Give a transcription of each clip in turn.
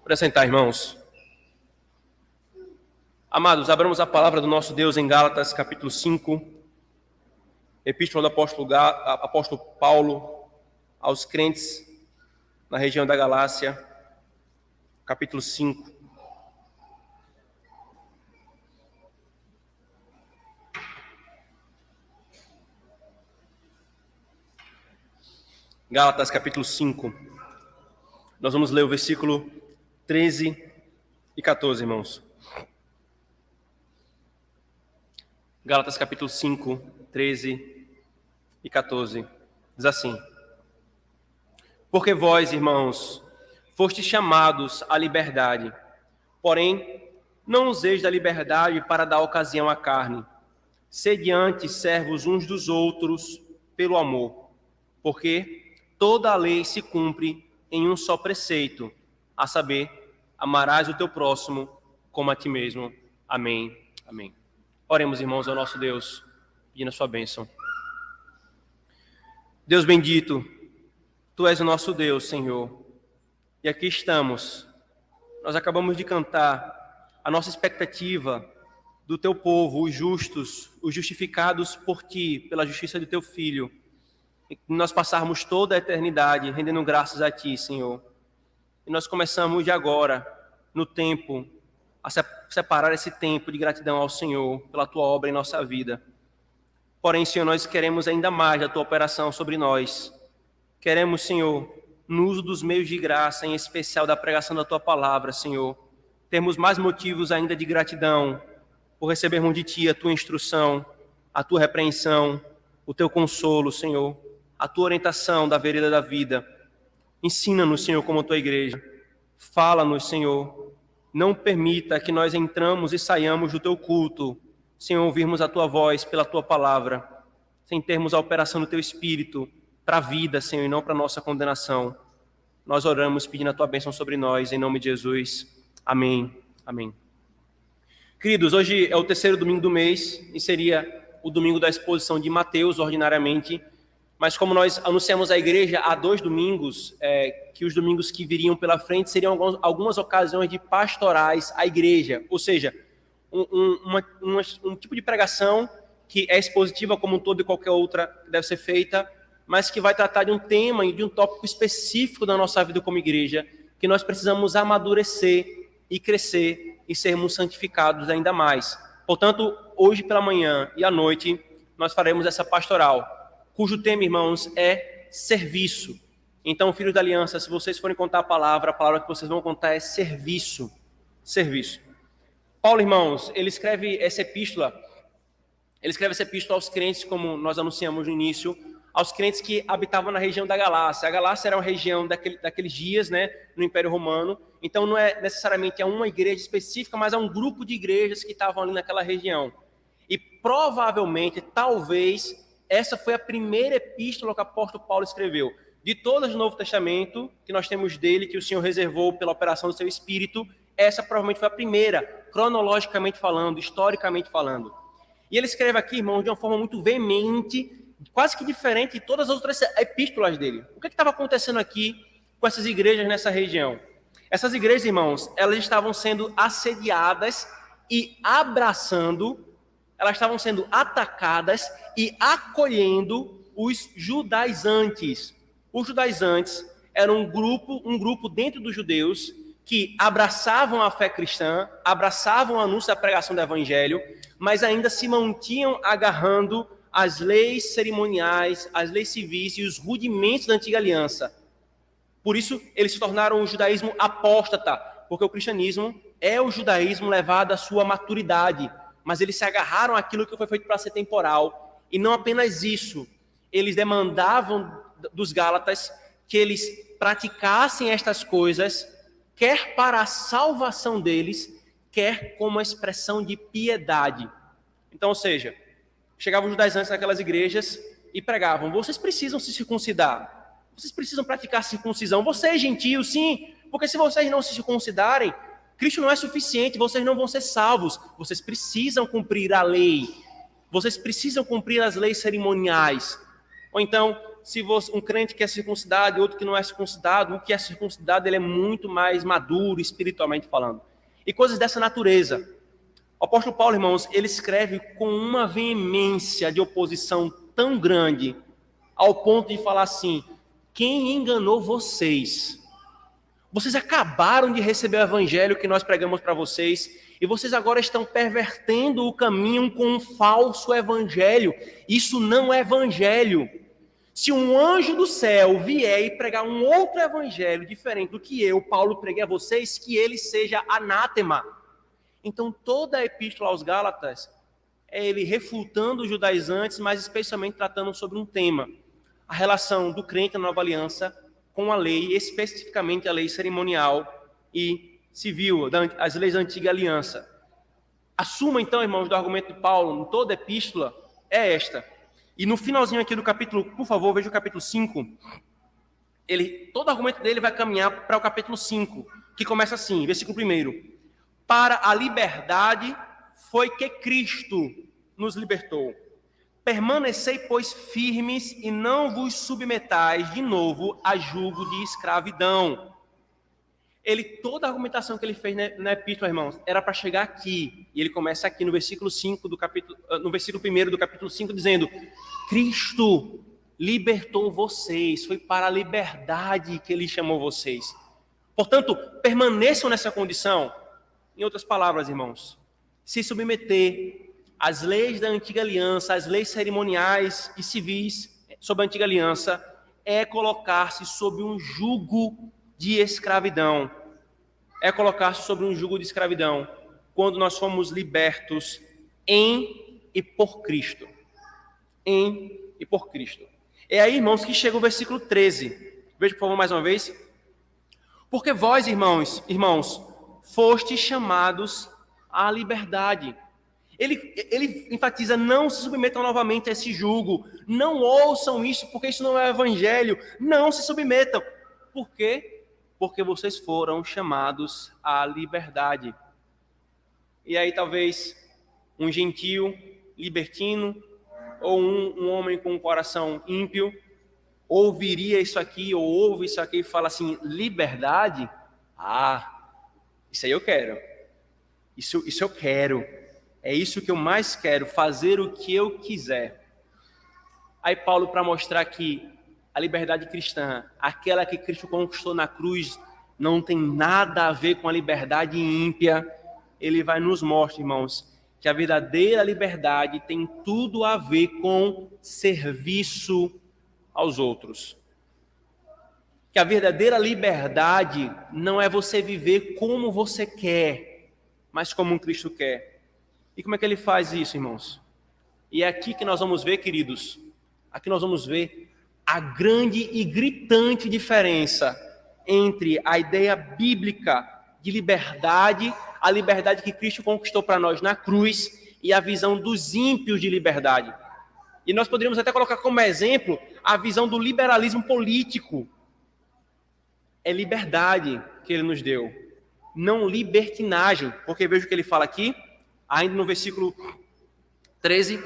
Para sentar, irmãos. Amados, abramos a palavra do nosso Deus em Gálatas, capítulo 5, epístola do apóstolo Paulo aos crentes na região da Galácia, capítulo 5. Gálatas, capítulo 5. Nós vamos ler o versículo 13 e 14, irmãos. Gálatas, capítulo 5, 13 e 14. Diz assim: Porque vós, irmãos, fostes chamados à liberdade, porém, não useis da liberdade para dar ocasião à carne. Sede antes servos uns dos outros pelo amor, porque toda a lei se cumpre em um só preceito, a saber, amarás o teu próximo como a ti mesmo. Amém. Amém. Oremos, irmãos, ao nosso Deus, pedindo a sua bênção. Deus bendito, Tu és o nosso Deus, Senhor, e aqui estamos. Nós acabamos de cantar a nossa expectativa do Teu povo, os justos, os justificados por Ti, pela justiça de Teu Filho, e nós passarmos toda a eternidade rendendo graças a Ti, Senhor. E nós começamos de agora, no tempo, a separar esse tempo de gratidão ao Senhor pela Tua obra em nossa vida. Porém, Senhor, nós queremos ainda mais da Tua operação sobre nós. Queremos, Senhor, no uso dos meios de graça, em especial da pregação da Tua palavra, Senhor, termos mais motivos ainda de gratidão por recebermos de Ti a Tua instrução, a Tua repreensão, o Teu consolo, Senhor, a Tua orientação da vereda da vida. Ensina-nos, Senhor, como Tua igreja. Fala-nos, Senhor. Não permita que nós entramos e saiamos do Teu culto sem ouvirmos a Tua voz pela Tua palavra, sem termos a operação do Teu Espírito para a vida, Senhor, e não para a nossa condenação. Nós oramos pedindo a Tua bênção sobre nós, em nome de Jesus. Amém. Amém. Queridos, hoje é o terceiro domingo do mês e seria o domingo da exposição de Mateus, ordinariamente. Mas como nós anunciamos à igreja há 2 domingos, que os domingos que viriam pela frente seriam algumas ocasiões de pastorais à igreja, ou seja, um tipo de pregação que é expositiva como toda e qualquer outra que deve ser feita, mas que vai tratar de um tema e de um tópico específico da nossa vida como igreja, que nós precisamos amadurecer e crescer e sermos santificados ainda mais. Portanto, hoje pela manhã e à noite, nós faremos essa pastoral, cujo tema, irmãos, é serviço. Então, filhos da aliança, se vocês forem contar a palavra que vocês vão contar é serviço. Serviço. Paulo, irmãos, ele escreve essa epístola aos crentes, como nós anunciamos no início, aos crentes que habitavam na região da Galácia. A Galácia era uma região daqueles dias, né, no Império Romano. Então, não é necessariamente a uma igreja específica, mas a um grupo de igrejas que estavam ali naquela região. E provavelmente, talvez, essa foi a primeira epístola que o apóstolo Paulo escreveu. De todas do Novo Testamento, que nós temos dele, que o Senhor reservou pela operação do seu Espírito, essa provavelmente foi a primeira, cronologicamente falando, historicamente falando. E ele escreve aqui, irmãos, de uma forma muito veemente, quase que diferente de todas as outras epístolas dele. O que estava acontecendo aqui com essas igrejas nessa região? Essas igrejas, irmãos, elas estavam sendo assediadas e elas estavam sendo atacadas e acolhendo os judaizantes. Os judaizantes eram um grupo dentro dos judeus que abraçavam a fé cristã, abraçavam o anúncio da pregação do evangelho, mas ainda se mantinham agarrando as leis cerimoniais, as leis civis e os rudimentos da antiga aliança. Por isso, eles se tornaram o judaísmo apóstata, porque o cristianismo é o judaísmo levado à sua maturidade, mas eles se agarraram àquilo que foi feito para ser temporal. E não apenas isso, eles demandavam dos Gálatas que eles praticassem estas coisas, quer para a salvação deles, quer como expressão de piedade. Então, ou seja, chegavam os judaizantes naquelas igrejas e pregavam: vocês precisam se circuncidar, vocês precisam praticar circuncisão, vocês gentios, sim, porque se vocês não se circuncidarem, Cristo não é suficiente, vocês não vão ser salvos, vocês precisam cumprir a lei, vocês precisam cumprir as leis cerimoniais. Ou então, se você, um crente que é circuncidado e outro que não é circuncidado, o que é circuncidado ele é muito mais maduro espiritualmente falando. E coisas dessa natureza. O apóstolo Paulo, irmãos, ele escreve com uma veemência de oposição tão grande, ao ponto de falar assim: quem enganou vocês? Vocês acabaram de receber o evangelho que nós pregamos para vocês, e vocês agora estão pervertendo o caminho com um falso evangelho. Isso não é evangelho. Se um anjo do céu vier e pregar um outro evangelho diferente do que eu, Paulo, preguei a vocês, que ele seja anátema. Então, toda a epístola aos Gálatas é ele refutando os judaizantes, mas especialmente tratando sobre um tema: a relação do crente na nova aliança com a lei, especificamente a lei cerimonial e civil, as leis da antiga aliança. A suma, então, irmãos, do argumento de Paulo em toda a epístola é esta. E no finalzinho aqui do capítulo, por favor, veja o capítulo 5. Todo o argumento dele vai caminhar para o capítulo 5, que começa assim, versículo 1. Para a liberdade foi que Cristo nos libertou. Permanecei, pois, firmes e não vos submetais de novo a julgo de escravidão. Toda a argumentação que ele fez na epístola, irmãos, era para chegar aqui. E ele começa aqui no versículo 5 do capítulo, no versículo 1 do capítulo 5, dizendo: Cristo libertou vocês, foi para a liberdade que ele chamou vocês. Portanto, permaneçam nessa condição. Em outras palavras, irmãos, se submeter às leis da antiga aliança, às leis cerimoniais e civis sob a antiga aliança, é colocar-se sob um jugo de escravidão. É colocar-se sobre um jugo de escravidão quando nós fomos libertos em e por Cristo. Em e por Cristo. É aí, irmãos, que chega o versículo 13. Veja, por favor, mais uma vez. Porque vós, irmãos, fostes chamados à liberdade. Ele enfatiza: não se submetam novamente a esse jugo, não ouçam isso, porque isso não é evangelho, não se submetam. Por quê? Porque vocês foram chamados à liberdade. E aí talvez um gentio, libertino, ou um homem com um coração ímpio, ouviria isso aqui, ou ouve isso aqui e fala assim: liberdade? Ah, isso aí eu quero. Isso eu quero. É isso que eu mais quero, fazer o que eu quiser. Aí Paulo, para mostrar que a liberdade cristã, aquela que Cristo conquistou na cruz, não tem nada a ver com a liberdade ímpia, ele vai nos mostrar, irmãos, que a verdadeira liberdade tem tudo a ver com serviço aos outros. Que a verdadeira liberdade não é você viver como você quer, mas como Cristo quer. E como é que ele faz isso, irmãos? E é aqui que nós vamos ver, queridos, aqui nós vamos ver a grande e gritante diferença entre a ideia bíblica de liberdade, a liberdade que Cristo conquistou para nós na cruz, e a visão dos ímpios de liberdade. E nós poderíamos até colocar como exemplo a visão do liberalismo político. É liberdade que ele nos deu, não libertinagem, porque veja o que ele fala aqui, ainda no versículo 13: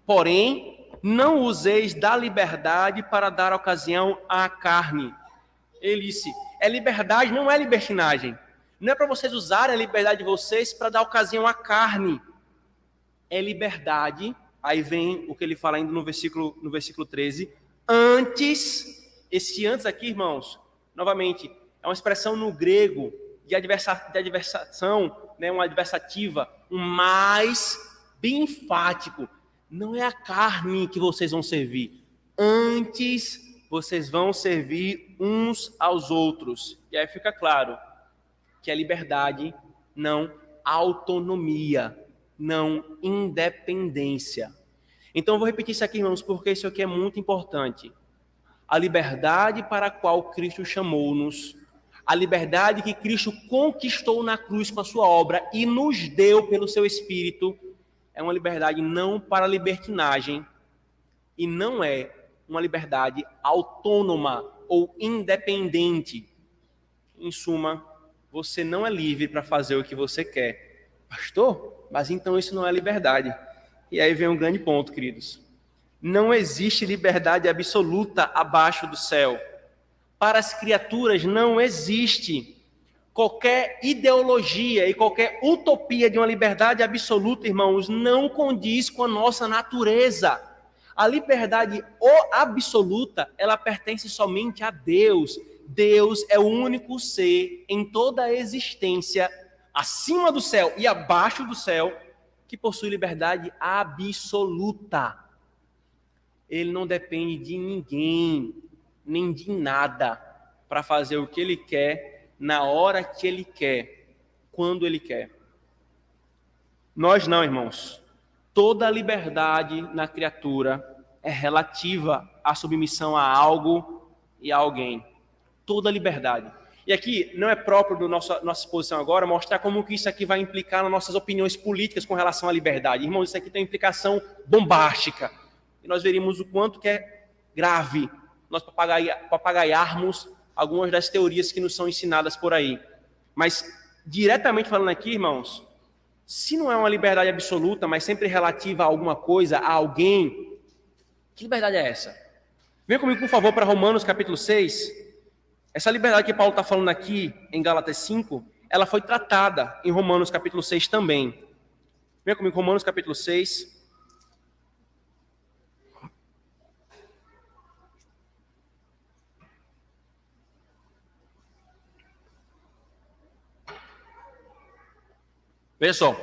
porém, não useis da liberdade para dar ocasião à carne. Ele disse, é liberdade, não é libertinagem. Não é para vocês usarem a liberdade de vocês para dar ocasião à carne. É liberdade, aí vem o que ele fala ainda no versículo 13, antes, esse antes aqui, irmãos, novamente, é uma expressão no grego de adversação, né, uma adversativa, um mais bem enfático. Não é a carne que vocês vão servir. Antes, vocês vão servir uns aos outros. E aí fica claro que a liberdade não autonomia, não independência. Então, eu vou repetir isso aqui, irmãos, porque isso aqui é muito importante. A liberdade para a qual Cristo chamou-nos, a liberdade que Cristo conquistou na cruz com a sua obra e nos deu pelo seu Espírito, é uma liberdade não para libertinagem e não é uma liberdade autônoma ou independente. Em suma, você não é livre para fazer o que você quer. Pastor, mas então isso não é liberdade. E aí vem um grande ponto, queridos. Não existe liberdade absoluta abaixo do céu. Para as criaturas não existe qualquer ideologia e qualquer utopia de uma liberdade absoluta, irmãos, não condiz com a nossa natureza. A liberdade absoluta, ela pertence somente a Deus. Deus é o único ser em toda a existência, acima do céu e abaixo do céu, que possui liberdade absoluta. Ele não depende de ninguém, nem de nada, para fazer o que ele quer, na hora que ele quer, quando ele quer. Nós não, irmãos. Toda liberdade na criatura é relativa à submissão a algo e a alguém. Toda liberdade. E aqui não é próprio da nossa exposição agora mostrar como que isso aqui vai implicar nas nossas opiniões políticas com relação à liberdade. Irmãos, isso aqui tem uma implicação bombástica. E nós veríamos o quanto que é grave nós papagaiarmos algumas das teorias que nos são ensinadas por aí. Mas, diretamente falando aqui, irmãos, se não é uma liberdade absoluta, mas sempre relativa a alguma coisa, a alguém, que liberdade é essa? Venha comigo, por favor, para Romanos capítulo 6. Essa liberdade que Paulo está falando aqui em Gálatas 5, ela foi tratada em Romanos capítulo 6 também. Venha comigo, Romanos capítulo 6. Veja só,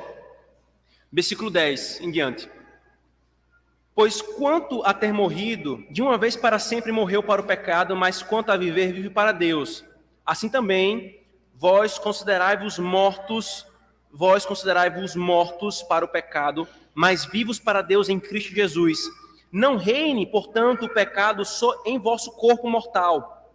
versículo 10 em diante. Pois quanto a ter morrido, de uma vez para sempre morreu para o pecado, mas quanto a viver, vive para Deus. Assim também, vós considerai-vos mortos para o pecado, mas vivos para Deus em Cristo Jesus. Não reine, portanto, o pecado só em vosso corpo mortal,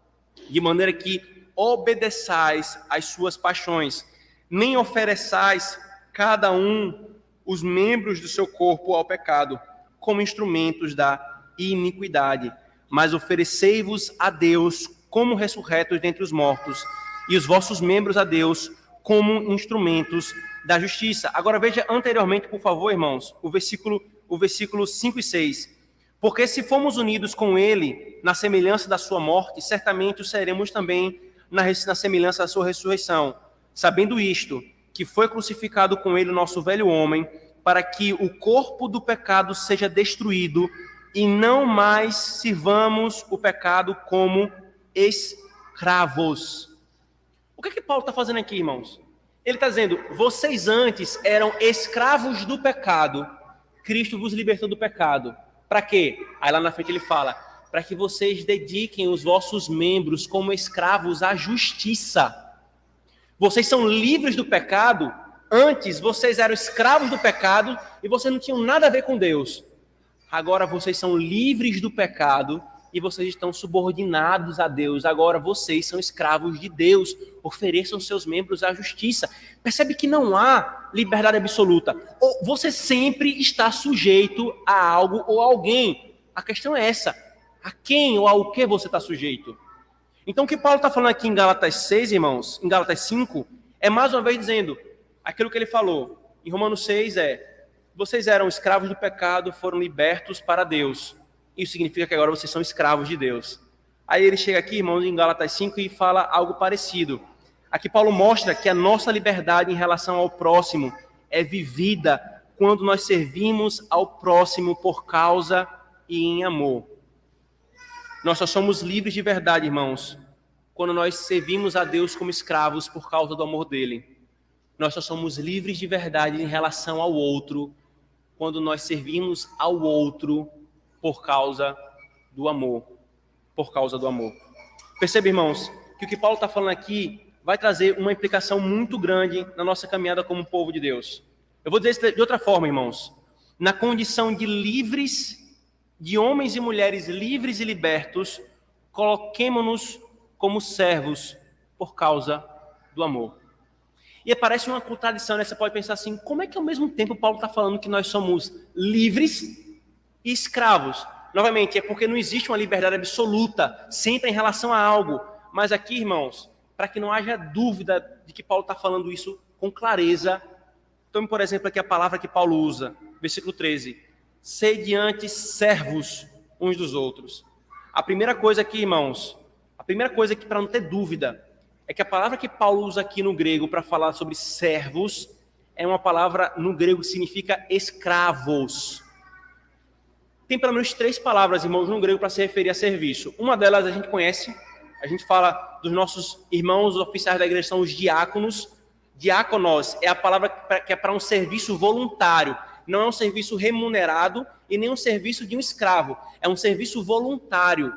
de maneira que obedeçais às suas paixões, nem ofereçais cada um os membros do seu corpo ao pecado, como instrumentos da iniquidade, mas oferecei-vos a Deus como ressurretos dentre os mortos, e os vossos membros a Deus como instrumentos da justiça. Agora veja anteriormente, por favor, irmãos, o versículo 5 e 6. Porque se fomos unidos com ele na semelhança da sua morte, certamente o seremos também na semelhança da sua ressurreição. Sabendo isto, que foi crucificado com ele o nosso velho homem, para que o corpo do pecado seja destruído e não mais sirvamos o pecado como escravos. O que é que Paulo está fazendo aqui, irmãos? Ele está dizendo, vocês antes eram escravos do pecado, Cristo vos libertou do pecado. Para quê? Aí lá na frente ele fala, para que vocês dediquem os vossos membros como escravos à justiça. Vocês são livres do pecado. Antes vocês eram escravos do pecado e vocês não tinham nada a ver com Deus. Agora vocês são livres do pecado e vocês estão subordinados a Deus. Agora vocês são escravos de Deus. Ofereçam seus membros à justiça. Percebe que não há liberdade absoluta. Ou você sempre está sujeito a algo ou a alguém. A questão é essa. A quem ou ao que você está sujeito? Então, o que Paulo está falando aqui em Gálatas 6, irmãos, em Gálatas 5, é mais uma vez dizendo aquilo que ele falou. Em Romanos 6 vocês eram escravos do pecado, foram libertos para Deus. Isso significa que agora vocês são escravos de Deus. Aí ele chega aqui, irmãos, em Gálatas 5 e fala algo parecido. Aqui Paulo mostra que a nossa liberdade em relação ao próximo é vivida quando nós servimos ao próximo por causa e em amor. Nós só somos livres de verdade, irmãos, quando nós servimos a Deus como escravos por causa do amor dele. Nós só somos livres de verdade em relação ao outro, quando nós servimos ao outro por causa do amor. Por causa do amor. Percebe, irmãos, que o que Paulo está falando aqui vai trazer uma implicação muito grande na nossa caminhada como povo de Deus. Eu vou dizer isso de outra forma, irmãos. Na condição de livres, de homens e mulheres livres e libertos, coloquemo-nos como servos por causa do amor. E parece uma contradição, né? Você pode pensar assim, como é que ao mesmo tempo Paulo está falando que nós somos livres e escravos? Novamente, é porque não existe uma liberdade absoluta, sempre em relação a algo. Mas aqui, irmãos, para que não haja dúvida de que Paulo está falando isso com clareza, tome, por exemplo, aqui a palavra que Paulo usa, versículo 13. sede antes servos uns dos outros. A primeira coisa aqui, irmãos, para não ter dúvida, é que a palavra que Paulo usa aqui no grego para falar sobre servos é uma palavra no grego que significa escravos. Tem pelo menos 3 palavras, irmãos, no grego para se referir a serviço. Uma delas a gente conhece, a gente fala dos nossos irmãos, os oficiais da igreja, são os diáconos. Diáconos é a palavra que é para um serviço voluntário. Não é um serviço remunerado e nem um serviço de um escravo. É um serviço voluntário.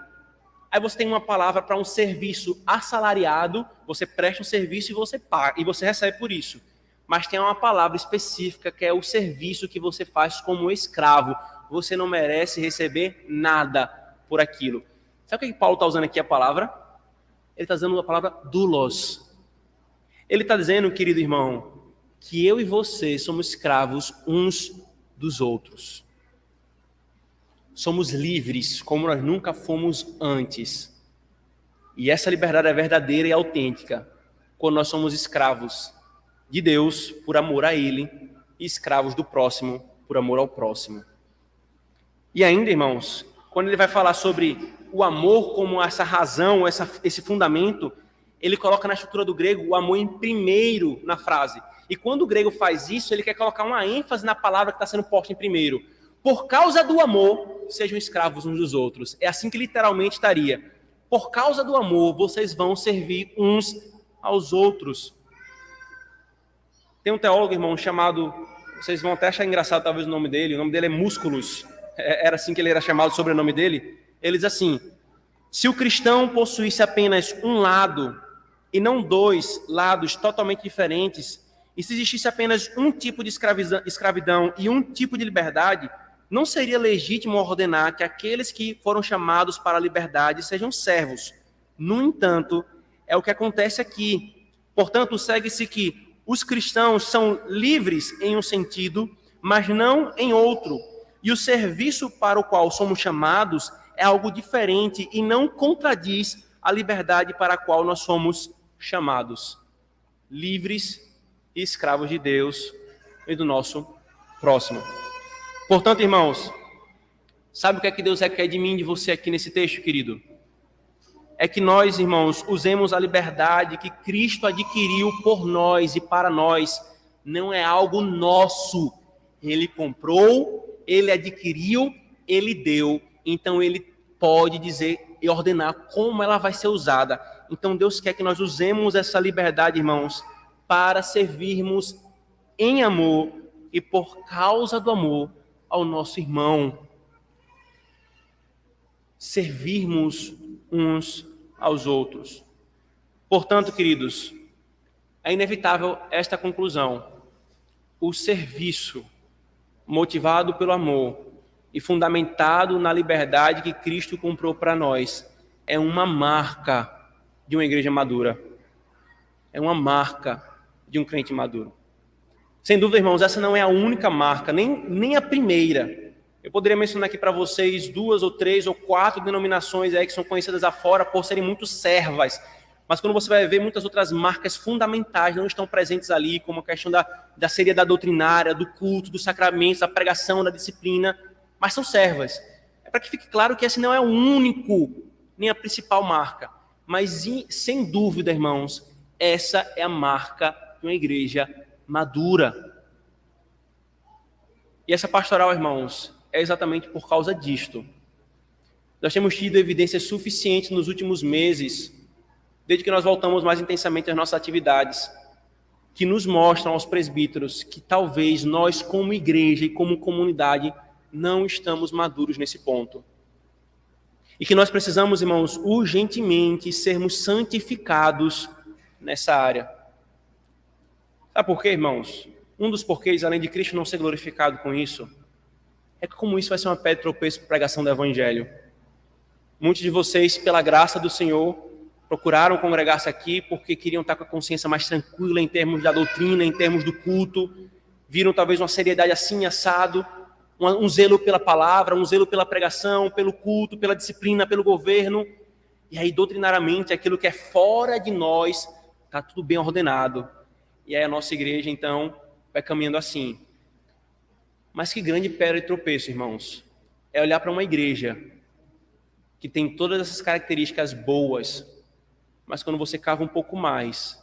Aí você tem uma palavra para um serviço assalariado, você presta um serviço e você paga, e você recebe por isso. Mas tem uma palavra específica que é o serviço que você faz como escravo. Você não merece receber nada por aquilo. Sabe o que Paulo está usando aqui a palavra? Ele está usando a palavra doulos. Ele está dizendo, querido irmão, que eu e você somos escravos uns dos outros. Somos livres como nós nunca fomos antes. E essa liberdade é verdadeira e autêntica quando nós somos escravos de Deus por amor a Ele e escravos do próximo por amor ao próximo. E ainda, irmãos, quando ele vai falar sobre o amor como essa razão, esse fundamento, ele coloca na estrutura do grego o amor em primeiro na frase. E quando o grego faz isso, ele quer colocar uma ênfase na palavra que está sendo posta em primeiro. Por causa do amor, sejam escravos uns dos outros. É assim que literalmente estaria. Por causa do amor, vocês vão servir uns aos outros. Tem um teólogo, irmão, chamado... Vocês vão até achar engraçado talvez o nome dele. O nome dele é Músculos. Era assim que ele era chamado, o sobrenome dele. Ele diz assim: se o cristão possuísse apenas um lado e não 2 lados totalmente diferentes, e se existisse apenas um tipo de escravidão e um tipo de liberdade, não seria legítimo ordenar que aqueles que foram chamados para a liberdade sejam servos. No entanto, é o que acontece aqui. Portanto, segue-se que os cristãos são livres em um sentido, mas não em outro. E o serviço para o qual somos chamados é algo diferente e não contradiz a liberdade para a qual nós somos chamados. Livres e escravos de Deus e do nosso próximo. Portanto, irmãos, sabe o que é que Deus requer de mim e de você aqui nesse texto, querido? É que nós, irmãos, usemos a liberdade que Cristo adquiriu por nós e para nós. Não é algo nosso. Ele comprou, Ele adquiriu, Ele deu. Então, Ele pode dizer e ordenar como ela vai ser usada. Então, Deus quer que nós usemos essa liberdade, irmãos, para servirmos em amor e por causa do amor ao nosso irmão. Servirmos uns aos outros. Portanto, queridos, é inevitável esta conclusão. O serviço, motivado pelo amor e fundamentado na liberdade que Cristo comprou para nós, é uma marca de uma igreja madura. É uma marca de um crente maduro. Sem dúvida, irmãos, essa não é a única marca, nem a primeira. Eu poderia mencionar aqui para vocês 2 ou 3 ou 4 denominações aí que são conhecidas afora por serem muito servas. Mas quando você vai ver, muitas outras marcas fundamentais não estão presentes ali, como a questão da seriedade doutrinária, do culto, dos sacramentos, da pregação, da disciplina, mas são servas. É para que fique claro que esse não é o único, nem a principal marca. Mas, sem dúvida, irmãos, essa é a marca de uma igreja madura. E essa pastoral, irmãos, é exatamente por causa disto. Nós temos tido evidências suficientes nos últimos meses, desde que nós voltamos mais intensamente às nossas atividades, que nos mostram aos presbíteros que talvez nós, como igreja e como comunidade, não estamos maduros nesse ponto. E que nós precisamos, irmãos, urgentemente sermos santificados nessa área. Sabe por quê, irmãos? Um dos porquês, além de Cristo não ser glorificado com isso, é que como isso vai ser uma pedra de tropeço para a pregação do Evangelho. Muitos de vocês, pela graça do Senhor, procuraram congregar-se aqui porque queriam estar com a consciência mais tranquila em termos da doutrina, em termos do culto. Viram talvez uma seriedade assim, assado, um zelo pela palavra, um zelo pela pregação, pelo culto, pela disciplina, pelo governo. E aí, doutrinariamente, aquilo que é fora de nós, está tudo bem ordenado. E aí a nossa igreja, então, vai caminhando assim. Mas que grande pedra de tropeço, irmãos. É olhar para uma igreja que tem todas essas características boas, mas quando você cava um pouco mais,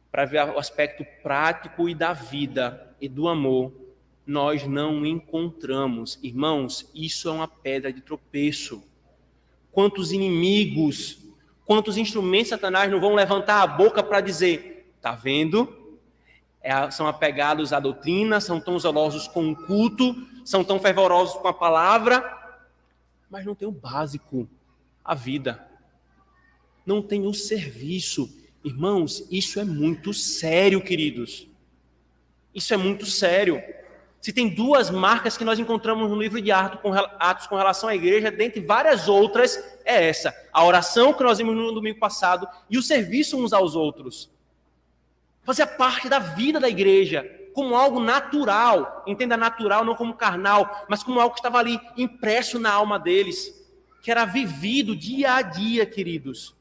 para ver o aspecto prático e da vida e do amor, nós não encontramos. Irmãos, isso é uma pedra de tropeço. Quantos inimigos, quantos instrumentos Satanás não vão levantar a boca para dizer, tá vendo? São apegados à doutrina, são tão zelosos com o culto, são tão fervorosos com a palavra, mas não tem o básico, a vida. Não tem o serviço. Irmãos, isso é muito sério, queridos. Isso é muito sério. Se tem duas marcas que nós encontramos no livro de Atos com relação à igreja, dentre várias outras, é essa. A oração que nós vimos no domingo passado e o serviço uns aos outros. Fazia parte da vida da igreja, como algo natural. Entenda natural não como carnal, mas como algo que estava ali impresso na alma deles, que era vivido dia a dia, queridos.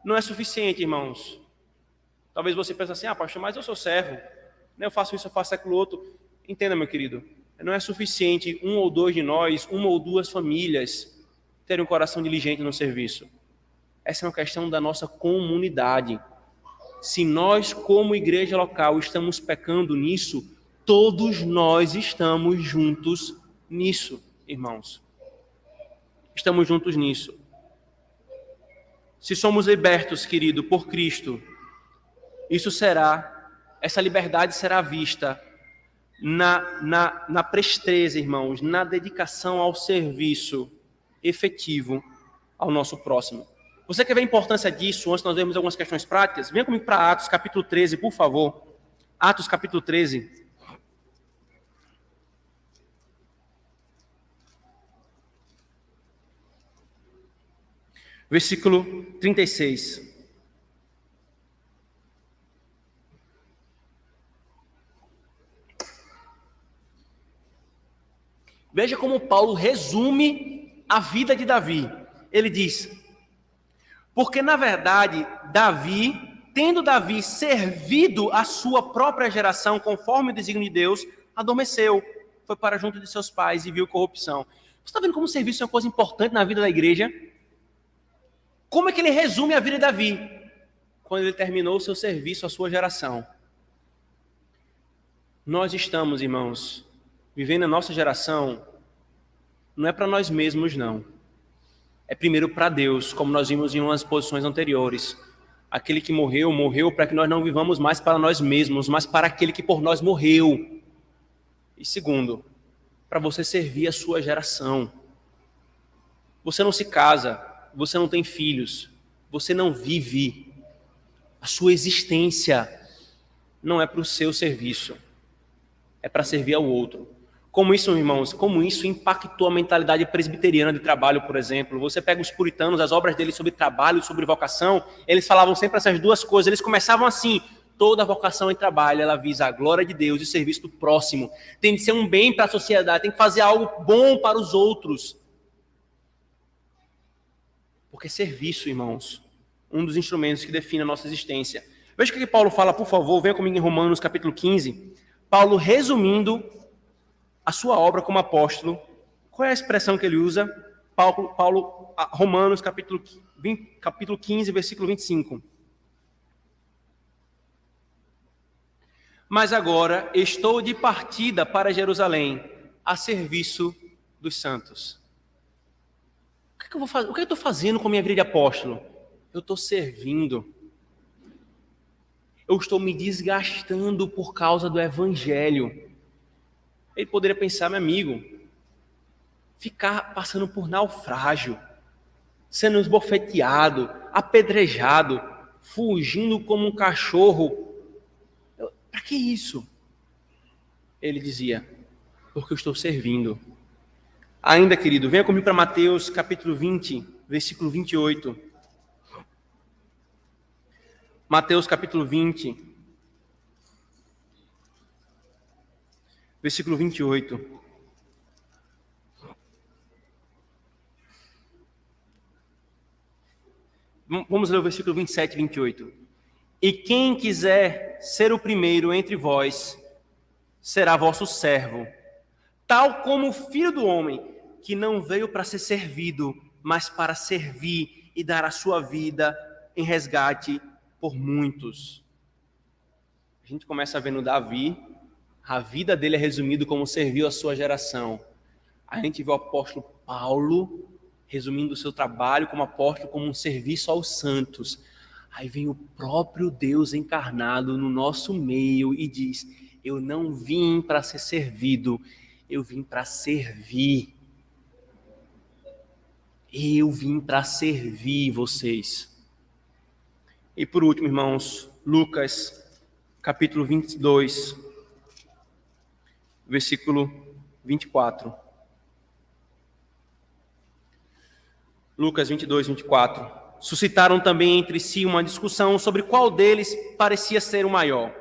Não é suficiente, irmãos. Talvez você pense assim, pastor, mas eu sou servo. Eu faço isso, eu faço aquilo outro. Entenda, meu querido, não é suficiente um ou dois de nós, uma ou duas famílias, terem um coração diligente no serviço. Essa é uma questão da nossa comunidade. Se nós, como igreja local, estamos pecando nisso, todos nós estamos juntos nisso, irmãos. Estamos juntos nisso. Se somos libertos, querido, por Cristo, essa liberdade será vista na presteza, irmãos, na dedicação ao serviço efetivo ao nosso próximo. Você quer ver a importância disso antes de nós vermos algumas questões práticas? Venha comigo para Atos capítulo 13, por favor. Atos capítulo 13. Versículo 36. Veja como Paulo resume a vida de Davi. Ele diz, porque na verdade, tendo Davi servido a sua própria geração conforme o desígnio de Deus, adormeceu, foi para junto de seus pais e viu corrupção. Você está vendo como o serviço é uma coisa importante na vida da igreja? Como é que ele resume a vida de Davi? Quando ele terminou o seu serviço à sua geração. Nós estamos, irmãos, vivendo a nossa geração, não é para nós mesmos, não. É primeiro para Deus, como nós vimos em umas posições anteriores. Aquele que morreu, morreu para que nós não vivamos mais para nós mesmos, mas para aquele que por nós morreu. E segundo, para você servir a sua geração. Você não se casa, você não tem filhos, você não vive. A sua existência não é para o seu serviço, é para servir ao outro. Como isso, irmãos, como isso impactou a mentalidade presbiteriana de trabalho, por exemplo. Você pega os puritanos, as obras deles sobre trabalho, sobre vocação, eles falavam sempre essas duas coisas. Eles começavam assim, toda vocação e trabalho, ela visa a glória de Deus e o serviço do próximo. Tem de ser um bem para a sociedade, tem que fazer algo bom para os outros. Porque serviço, irmãos, um dos instrumentos que define a nossa existência. Veja o que Paulo fala, por favor, venha comigo em Romanos capítulo 15. Paulo resumindo a sua obra como apóstolo. Qual é a expressão que ele usa? Romanos capítulo 15, versículo 25. Mas agora estou de partida para Jerusalém, a serviço dos santos. O que eu vou fazer? O que eu estou fazendo com a minha vida de apóstolo? Eu estou servindo. Eu estou me desgastando por causa do evangelho. Ele poderia pensar, meu amigo, ficar passando por naufrágio, sendo esbofeteado, apedrejado, fugindo como um cachorro. Para que isso? Ele dizia, porque eu estou servindo. Ainda, querido, venha comigo para Mateus capítulo 20, versículo 28. Mateus capítulo 20, versículo 28. Vamos ler o versículo 27 e 28. E quem quiser ser o primeiro entre vós, será vosso servo, tal como o Filho do Homem, que não veio para ser servido, mas para servir e dar a sua vida em resgate por muitos. A gente começa a ver no Davi, a vida dele é resumida como serviu a sua geração. A gente vê o apóstolo Paulo resumindo o seu trabalho como apóstolo como um serviço aos santos. Aí vem o próprio Deus encarnado no nosso meio e diz: eu não vim para ser servido, eu vim para servir. Eu vim para servir vocês. E por último, irmãos, Lucas, capítulo 22, versículo 24. Lucas 22, 24. Suscitaram também entre si uma discussão sobre qual deles parecia ser o maior.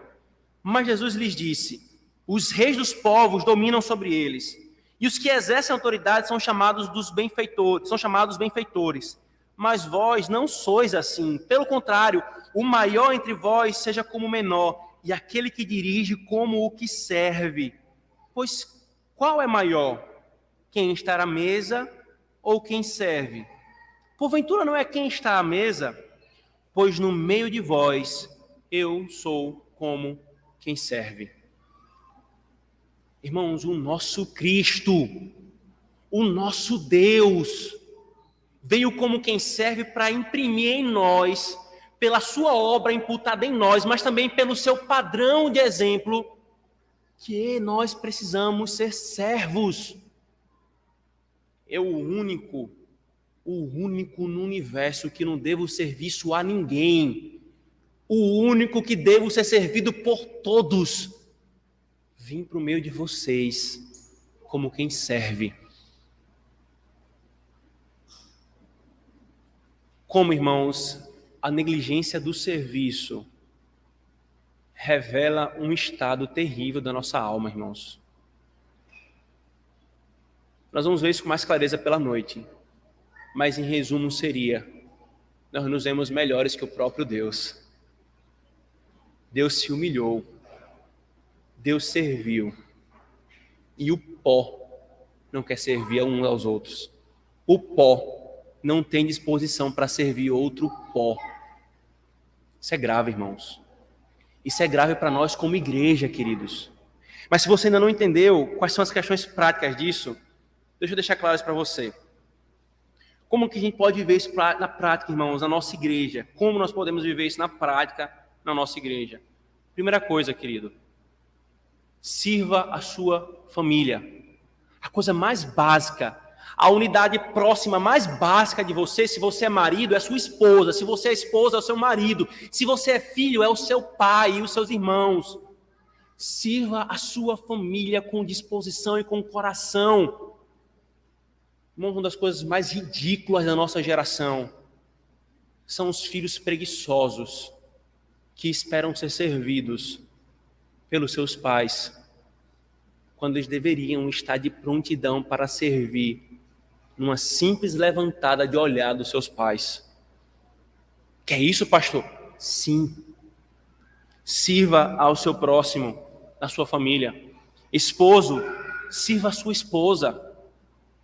Mas Jesus lhes disse: os reis dos povos dominam sobre eles, e os que exercem autoridade são chamados benfeitores. Mas vós não sois assim. Pelo contrário, o maior entre vós seja como o menor, e aquele que dirige como o que serve. Pois qual é maior? Quem está à mesa ou quem serve? Porventura não é quem está à mesa? Pois no meio de vós eu sou como quem serve. Irmãos, o nosso Cristo, o nosso Deus, veio como quem serve para imprimir em nós, pela sua obra imputada em nós, mas também pelo seu padrão de exemplo, que nós precisamos ser servos. Eu o único no universo que não devo serviço a ninguém, o único que devo ser servido por todos, vim para o meio de vocês como quem serve. Como, irmãos, a negligência do serviço revela um estado terrível da nossa alma, irmãos. Nós vamos ver isso com mais clareza pela noite. Mas em resumo seria: nós nos vemos melhores que o próprio Deus. Deus se humilhou, Deus serviu, e o pó não quer servir a uns aos outros. O pó não tem disposição para servir outro pó. Isso é grave, irmãos. Isso é grave para nós como igreja, queridos. Mas se você ainda não entendeu quais são as questões práticas disso, deixa eu deixar claras para você. Como que a gente pode viver isso na prática, irmãos, na nossa igreja? Como nós podemos viver isso na prática na nossa igreja? Primeira coisa, querido, sirva a sua família. A coisa mais básica, a unidade próxima mais básica de você, se você é marido, é sua esposa. Se você é esposa, é o seu marido. Se você é filho, é o seu pai e os seus irmãos. Sirva a sua família com disposição e com coração. Uma das coisas mais ridículas da nossa geração são os filhos preguiçosos que esperam ser servidos pelos seus pais, quando eles deveriam estar de prontidão para servir numa simples levantada de olhar dos seus pais. Que é isso, pastor? Sim. Sirva ao seu próximo, à sua família. Esposo, sirva a sua esposa.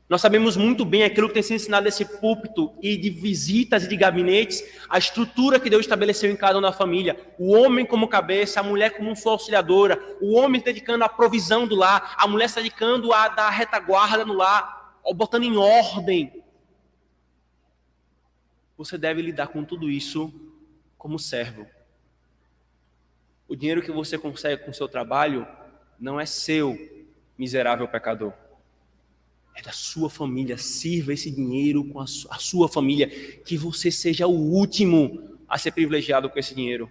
Nós sabemos muito bem aquilo que tem sido ensinado nesse púlpito e de visitas e de gabinetes, a estrutura que Deus estabeleceu em cada uma da família. O homem como cabeça, a mulher como sua auxiliadora, o homem se dedicando à provisão do lar, a mulher se dedicando a dar retaguarda no lar, botando em ordem. Você deve lidar com tudo isso como servo. O dinheiro que você consegue com o seu trabalho não é seu, miserável pecador. É da sua família. Sirva esse dinheiro com a sua família. Que você seja o último a ser privilegiado com esse dinheiro.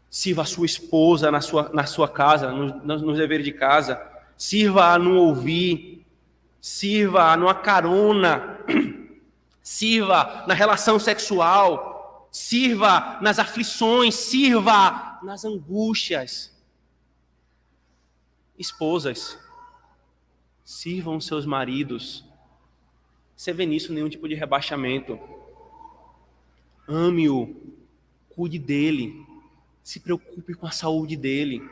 Sirva a sua esposa na sua casa, nos deveres de casa. Sirva a não ouvir. Sirva a numa carona. Sirva na relação sexual. Sirva nas aflições. Sirva nas angústias. Esposas, sirvam seus maridos. Você vê nisso nenhum tipo de rebaixamento. Ame-o, cuide dele, se preocupe com a saúde dele.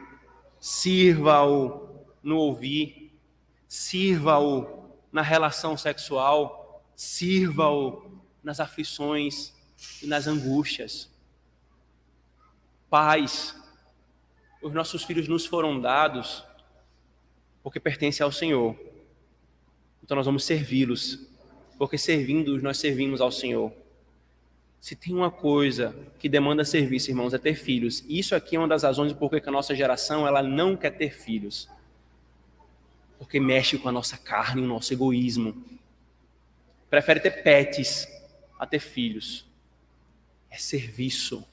Sirva-o no ouvir, sirva-o na relação sexual, sirva-o nas aflições e nas angústias. Pais, os nossos filhos nos foram dados porque pertencem ao Senhor. Então nós vamos servi-los, porque servindo-os nós servimos ao Senhor. Se tem uma coisa que demanda serviço, irmãos, é ter filhos. E isso aqui é uma das razões por que a nossa geração ela não quer ter filhos. Porque mexe com a nossa carne, o nosso egoísmo. Prefere ter pets a ter filhos. É serviço.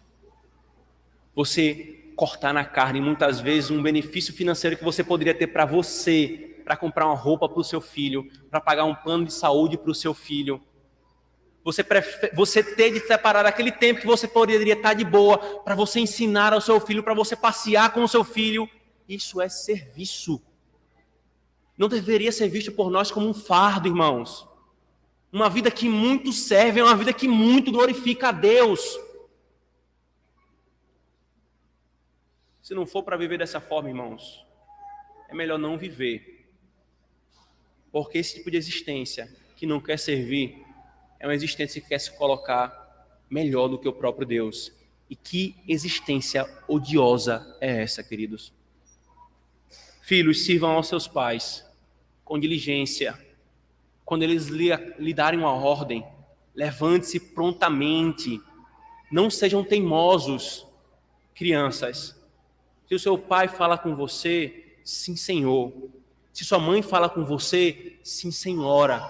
Você cortar na carne, muitas vezes, um benefício financeiro que você poderia ter para você, para comprar uma roupa para o seu filho, para pagar um plano de saúde para o seu filho. Você ter de separar aquele tempo que você poderia estar de boa para você ensinar ao seu filho, para você passear com o seu filho. Isso é serviço. Não deveria ser visto por nós como um fardo, irmãos. Uma vida que muito serve é uma vida que muito glorifica a Deus. Se não for para viver dessa forma, irmãos, é melhor não viver. Porque esse tipo de existência que não quer servir é uma existência que quer se colocar melhor do que o próprio Deus. E que existência odiosa é essa, queridos? Filhos, sirvam aos seus pais com diligência. Quando eles lhe darem uma ordem, levante-se prontamente. Não sejam teimosos, crianças. Se o seu pai fala com você, sim, Senhor. Se sua mãe fala com você, sim, Senhora.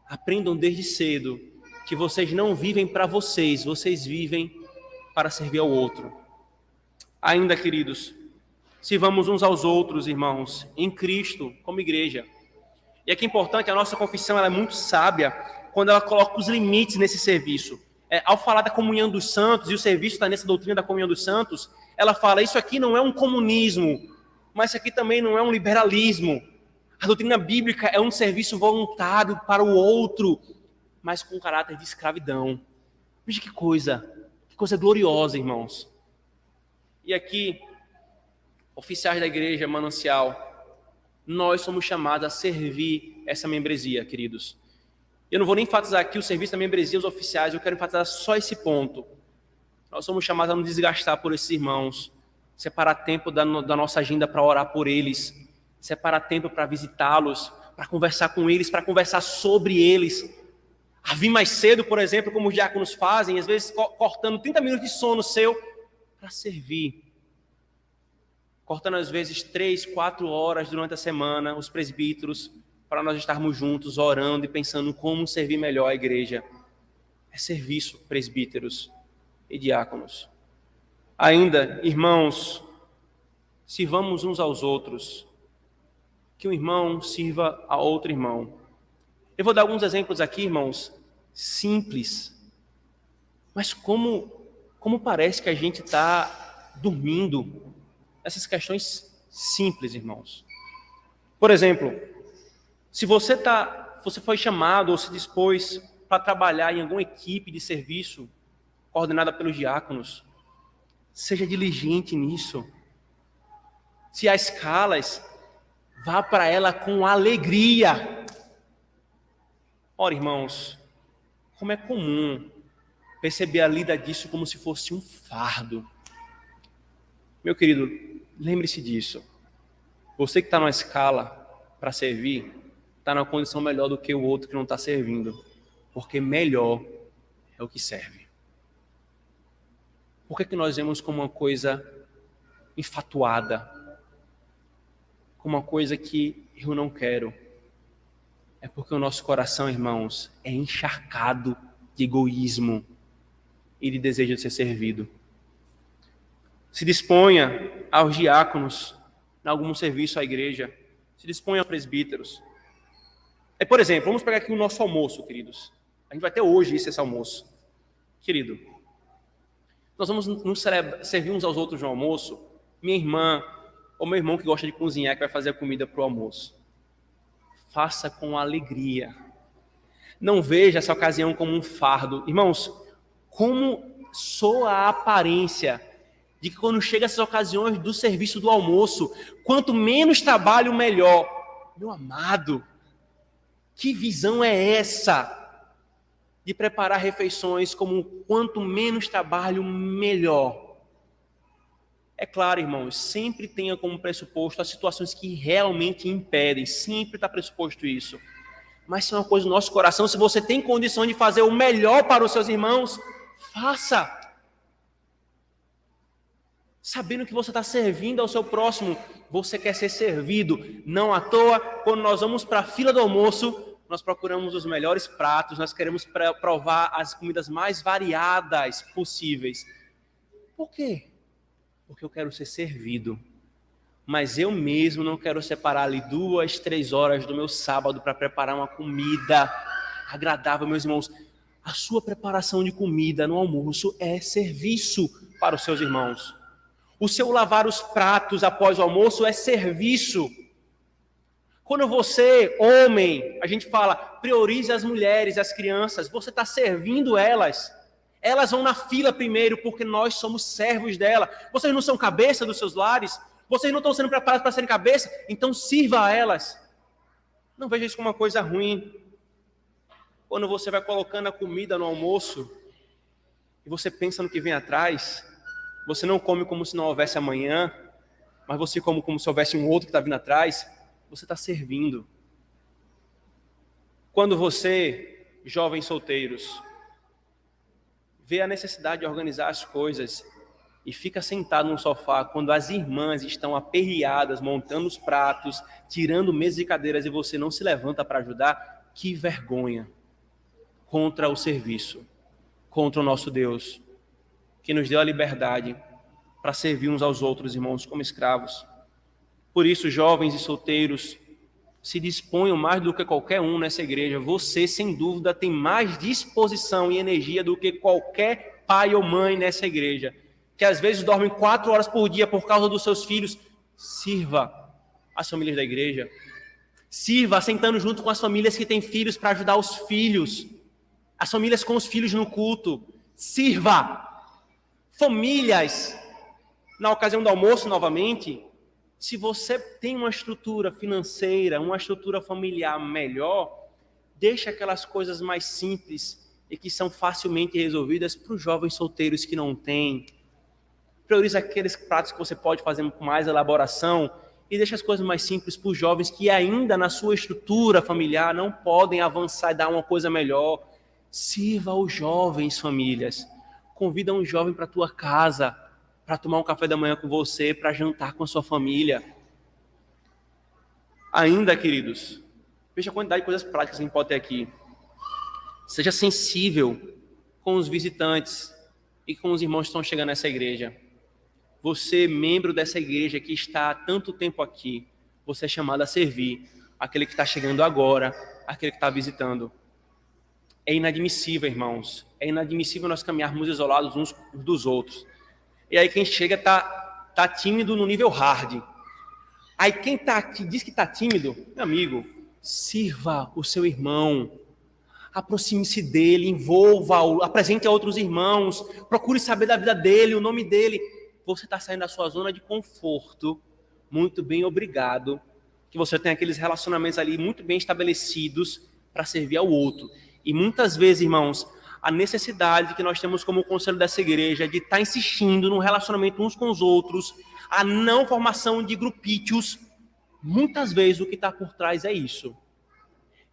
Aprendam desde cedo que vocês não vivem para vocês, vocês vivem para servir ao outro. Ainda, queridos, sirvamos uns aos outros, irmãos, em Cristo, como igreja. E aqui é importante, a nossa confissão ela é muito sábia quando ela coloca os limites nesse serviço. Ao falar da comunhão dos santos, e o serviço está nessa doutrina da comunhão dos santos, ela fala, isso aqui não é um comunismo, mas isso aqui também não é um liberalismo. A doutrina bíblica é um serviço voluntário para o outro, mas com caráter de escravidão. Veja que coisa gloriosa, irmãos. E aqui, oficiais da igreja Manancial, nós somos chamados a servir essa membresia, queridos. Eu não vou nem enfatizar aqui o serviço da membresia, os oficiais, eu quero enfatizar só esse ponto. Nós somos chamados a nos desgastar por esses irmãos, separar tempo da nossa agenda para orar por eles, separar tempo para visitá-los, para conversar com eles, para conversar sobre eles. A vir mais cedo, por exemplo, como os diáconos fazem, às vezes cortando 30 minutos de sono seu para servir. Cortando às vezes 3, 4 horas durante a semana, os presbíteros, para nós estarmos juntos, orando e pensando como servir melhor a igreja. É serviço, presbíteros e diáconos. Ainda, irmãos, sirvamos uns aos outros. Que um irmão sirva a outro irmão. Eu vou dar alguns exemplos aqui, irmãos, simples. Mas como parece que a gente está dormindo nessas questões simples, irmãos. Por exemplo, se você foi chamado ou se dispôs para trabalhar em alguma equipe de serviço coordenada pelos diáconos, seja diligente nisso. Se há escalas, vá para ela com alegria. Ora, irmãos, como é comum perceber a lida disso como se fosse um fardo. Meu querido, lembre-se disso. Você que está numa escala para servir, está numa condição melhor do que o outro que não está servindo. Porque melhor é o que serve. Por que nós vemos como uma coisa enfatuada? Como uma coisa que eu não quero? É porque o nosso coração, irmãos, é encharcado de egoísmo e de desejo de ser servido. Se disponha aos diáconos em algum serviço à igreja. Se disponha aos presbíteros. Por exemplo, vamos pegar aqui o nosso almoço, queridos. A gente vai ter hoje esse almoço. Querido, nós vamos nos servir uns aos outros no almoço. Minha irmã ou meu irmão que gosta de cozinhar, que vai fazer a comida para o almoço. Faça com alegria. Não veja essa ocasião como um fardo. Irmãos, como soa a aparência de que quando chega essas ocasiões do serviço do almoço, quanto menos trabalho, melhor. Meu amado, que visão é essa de preparar refeições como quanto menos trabalho, melhor? É claro, irmãos, sempre tenha como pressuposto as situações que realmente impedem, sempre está pressuposto isso. Mas se é uma coisa do nosso coração, se você tem condição de fazer o melhor para os seus irmãos, faça. Sabendo que você está servindo ao seu próximo, você quer ser servido. Não à toa, quando nós vamos para a fila do almoço, nós procuramos os melhores pratos, nós queremos provar as comidas mais variadas possíveis. Por quê? Porque eu quero ser servido. Mas eu mesmo não quero separar ali 2, 3 horas do meu sábado para preparar uma comida agradável, meus irmãos. A sua preparação de comida no almoço é serviço para os seus irmãos. O seu lavar os pratos após o almoço é serviço. Quando você, homem, a gente fala, priorize as mulheres, as crianças, você está servindo elas. Elas vão na fila primeiro porque nós somos servos dela. Vocês não são cabeça dos seus lares? Vocês não estão sendo preparados para serem cabeça? Então sirva a elas. Não veja isso como uma coisa ruim. Quando você vai colocando a comida no almoço e você pensa no que vem atrás, você não come como se não houvesse amanhã, mas você come como se houvesse um outro que está vindo atrás, você está servindo. Quando você, jovens solteiros, vê a necessidade de organizar as coisas e fica sentado no sofá quando as irmãs estão aperreadas, montando os pratos, tirando mesas e cadeiras e você não se levanta para ajudar, que vergonha contra o serviço, contra o nosso Deus, que nos deu a liberdade para servir uns aos outros, irmãos, como escravos. Por isso, jovens e solteiros, se disponham mais do que qualquer um nessa igreja. Você, sem dúvida, tem mais disposição e energia do que qualquer pai ou mãe nessa igreja, que às vezes dormem 4 horas por dia por causa dos seus filhos. Sirva as famílias da igreja. Sirva sentando junto com as famílias que têm filhos para ajudar os filhos. As famílias com os filhos no culto. Sirva. Famílias, na ocasião do almoço novamente, se você tem uma estrutura financeira, uma estrutura familiar melhor, deixa aquelas coisas mais simples e que são facilmente resolvidas para os jovens solteiros que não têm. Prioriza aqueles pratos que você pode fazer com mais elaboração e deixa as coisas mais simples para os jovens que ainda na sua estrutura familiar não podem avançar e dar uma coisa melhor. Sirva aos jovens, famílias. Convida um jovem para a tua casa, para tomar um café da manhã com você, para jantar com a sua família. Ainda, queridos, veja a quantidade de coisas práticas que a gente pode ter aqui. Seja sensível com os visitantes e com os irmãos que estão chegando nessa igreja. Você, membro dessa igreja que está há tanto tempo aqui, você é chamado a servir aquele que está chegando agora, aquele que está visitando. É inadmissível, irmãos. É inadmissível nós caminharmos isolados uns dos outros. E aí quem chega tá tímido no nível hard. Aí quem tá aqui diz que tá tímido, meu amigo, sirva o seu irmão. Aproxime-se dele, envolva-o, apresente a outros irmãos, procure saber da vida dele, o nome dele. Você está saindo da sua zona de conforto, muito bem, obrigado, que você tem aqueles relacionamentos ali muito bem estabelecidos para servir ao outro. E muitas vezes, irmãos, a necessidade que nós temos como conselho dessa igreja de estar insistindo no relacionamento uns com os outros, a não formação de grupítios, muitas vezes o que está por trás é isso.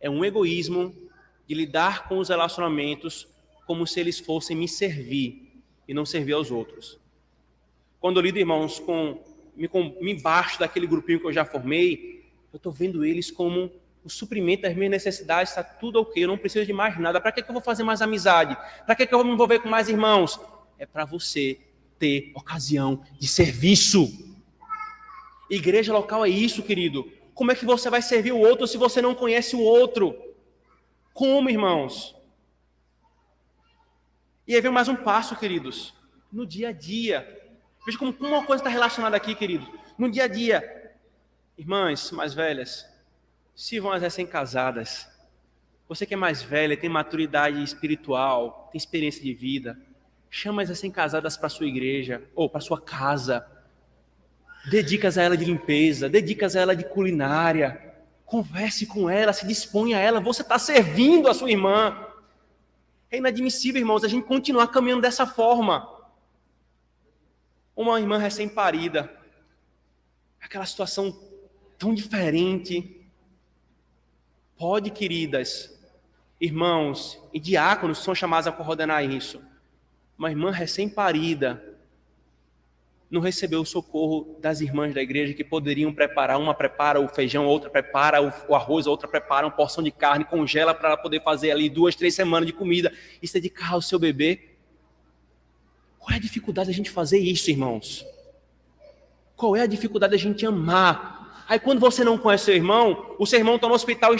É um egoísmo de lidar com os relacionamentos como se eles fossem me servir e não servir aos outros. Quando eu lido, irmãos, me embaixo daquele grupinho que eu já formei, eu estou vendo eles como o suprimento das minhas necessidades, está tudo ok, eu não preciso de mais nada. Para que eu vou fazer mais amizade? Para que eu vou me envolver com mais irmãos? É para você ter ocasião de serviço. Igreja local é isso, querido. Como é que você vai servir o outro se você não conhece o outro? Como, irmãos? E aí vem mais um passo, queridos. No dia a dia. Veja como uma coisa está relacionada aqui, querido. No dia a dia. Irmãs mais velhas, sirvam as recém-casadas. Você que é mais velha, tem maturidade espiritual, tem experiência de vida, Chama as recém-casadas para a sua igreja, ou para a sua casa. Dedicas a ela de limpeza, dedicas a ela de culinária. Converse com ela, se disponha a ela. Você está servindo a sua irmã. É inadmissível, irmãos, a gente continuar caminhando dessa forma. Uma irmã recém-parida, aquela situação tão diferente. Pode, queridas, irmãos e diáconos são chamados a coordenar isso. Uma irmã recém-parida não recebeu o socorro das irmãs da igreja que poderiam preparar. Uma prepara o feijão, outra prepara o arroz, a outra prepara uma porção de carne, congela para ela poder fazer ali 2, 3 semanas de comida e se dedicar ao seu bebê. Qual é a dificuldade da gente fazer isso, irmãos? Qual é a dificuldade da gente amar? Aí quando você não conhece o seu irmão está no hospital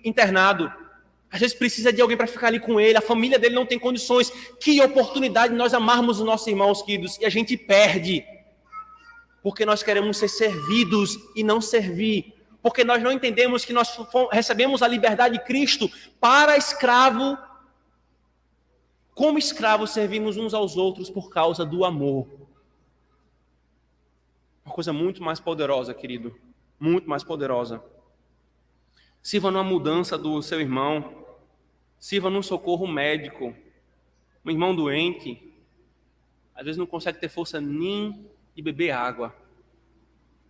internado. Às vezes precisa de alguém para ficar ali com ele, a família dele não tem condições. Que oportunidade nós amarmos os nossos irmãos, queridos, e a gente perde. Porque nós queremos ser servidos e não servir. Porque nós não entendemos que nós recebemos a liberdade de Cristo para escravo. Como escravos servimos uns aos outros por causa do amor. Uma coisa muito mais poderosa, querido. Muito mais poderosa. Sirva numa mudança do seu irmão. Sirva num socorro médico. Um irmão doente, às vezes não consegue ter força nem de beber água.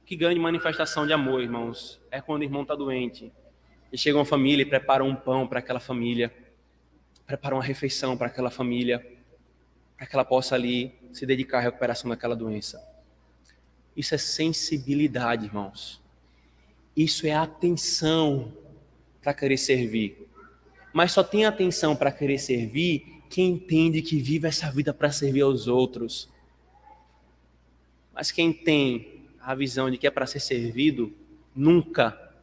Que grande manifestação de amor, irmãos. É quando o irmão está doente. E chega uma família e prepara um pão para aquela família. Prepara uma refeição para aquela família. Para que ela possa ali se dedicar à recuperação daquela doença. Isso é sensibilidade, irmãos. Isso é atenção para querer servir. Mas só tem atenção para querer servir quem entende que vive essa vida para servir aos outros. Mas quem tem a visão de que é para ser servido, nunca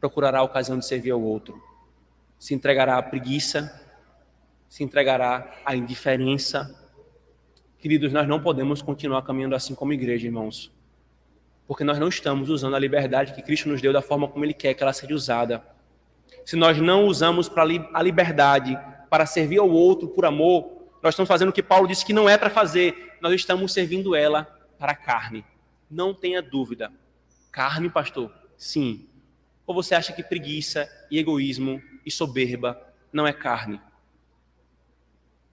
procurará a ocasião de servir ao outro. Se entregará à preguiça, se entregará à indiferença. Queridos, nós não podemos continuar caminhando assim como igreja, irmãos. Porque nós não estamos usando a liberdade que Cristo nos deu da forma como Ele quer que ela seja usada. Se nós não usamos a liberdade para servir ao outro por amor, nós estamos fazendo o que Paulo disse que não é para fazer. Nós estamos servindo ela para a carne. Não tenha dúvida. Carne, pastor? Sim. Ou você acha que preguiça e egoísmo e soberba não é carne?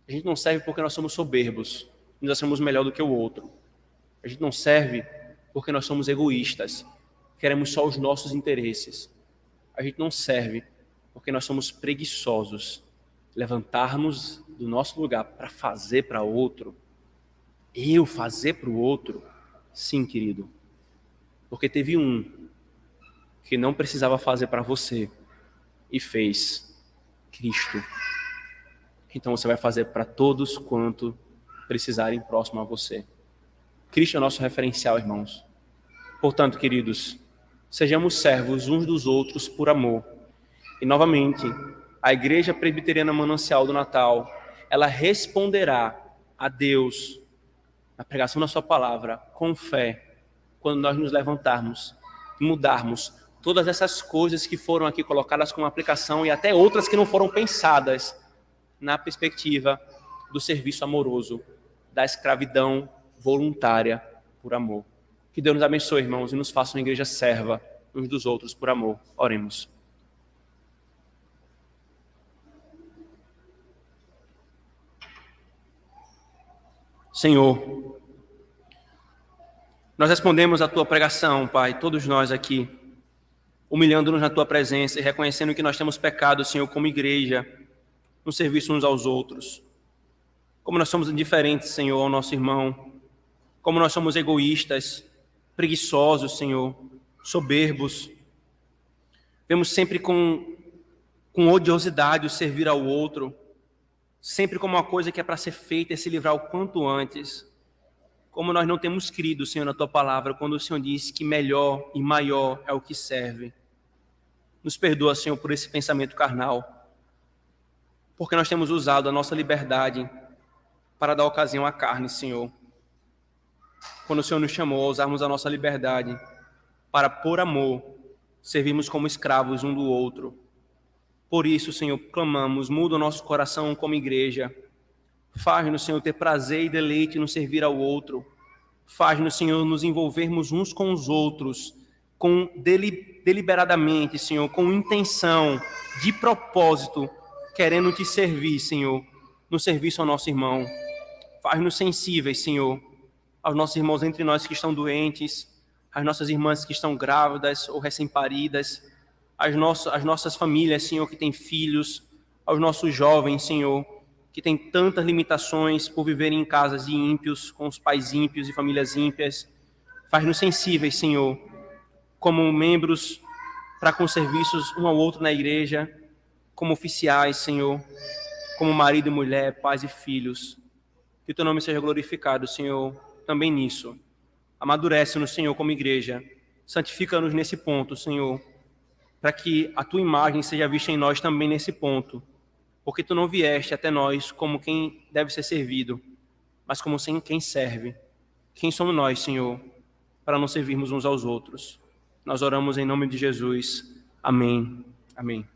A gente não serve porque nós somos soberbos. Nós somos melhor do que o outro. A gente não serve porque nós somos egoístas. Queremos só os nossos interesses. A gente não serve porque nós somos preguiçosos. Levantarmos do nosso lugar para fazer para outro. Eu fazer para o outro? Sim, querido. Porque teve um que não precisava fazer para você e fez. Cristo. Então você vai fazer para todos quanto precisarem próximo a você. Cristo é o nosso referencial, irmãos. Portanto, queridos, sejamos servos uns dos outros por amor. E, novamente, a Igreja Presbiteriana Manancial do Natal, ela responderá a Deus, na pregação da sua palavra, com fé, quando nós nos levantarmos e mudarmos todas essas coisas que foram aqui colocadas como aplicação e até outras que não foram pensadas na perspectiva do serviço amoroso, da escravidão voluntária por amor. Que Deus nos abençoe, irmãos, e nos faça uma igreja serva uns dos outros por amor. Oremos. Senhor, nós respondemos à Tua pregação, Pai, todos nós aqui, humilhando-nos na Tua presença e reconhecendo que nós temos pecado, Senhor, como igreja, no serviço uns aos outros. Como nós somos indiferentes, Senhor, ao nosso irmão. Como nós somos egoístas, preguiçosos, Senhor, soberbos. Vemos sempre com odiosidade o servir ao outro. Sempre como uma coisa que é para ser feita e se livrar o quanto antes. Como nós não temos crido, Senhor, na Tua palavra, quando o Senhor diz que melhor e maior é o que serve. Nos perdoa, Senhor, por esse pensamento carnal. Porque nós temos usado a nossa liberdade para dar ocasião à carne, Senhor. Quando o Senhor nos chamou a usarmos a nossa liberdade para, por amor, servirmos como escravos um do outro. Por isso, Senhor, clamamos, muda o nosso coração como igreja. Faz-nos, Senhor, ter prazer e deleite no servir ao outro. Faz-nos, Senhor, nos envolvermos uns com os outros, deliberadamente, Senhor, com intenção, de propósito, querendo te servir, Senhor, no serviço ao nosso irmão. Faz-nos sensíveis, Senhor, aos nossos irmãos entre nós que estão doentes, às nossas irmãs que estão grávidas ou recém-paridas, às nossas famílias, Senhor, que têm filhos, aos nossos jovens, Senhor, que têm tantas limitações por viverem em casas de ímpios, com os pais ímpios e famílias ímpias. Faz-nos sensíveis, Senhor, como membros para com serviços um ao outro na igreja, como oficiais, Senhor, como marido e mulher, pais e filhos. Que o teu nome seja glorificado, Senhor, também nisso. Amadurece-nos, Senhor, como igreja. Santifica-nos nesse ponto, Senhor, para que a tua imagem seja vista em nós também nesse ponto. Porque tu não vieste até nós como quem deve ser servido, mas como quem serve. Quem somos nós, Senhor, para não servirmos uns aos outros? Nós oramos em nome de Jesus. Amém. Amém.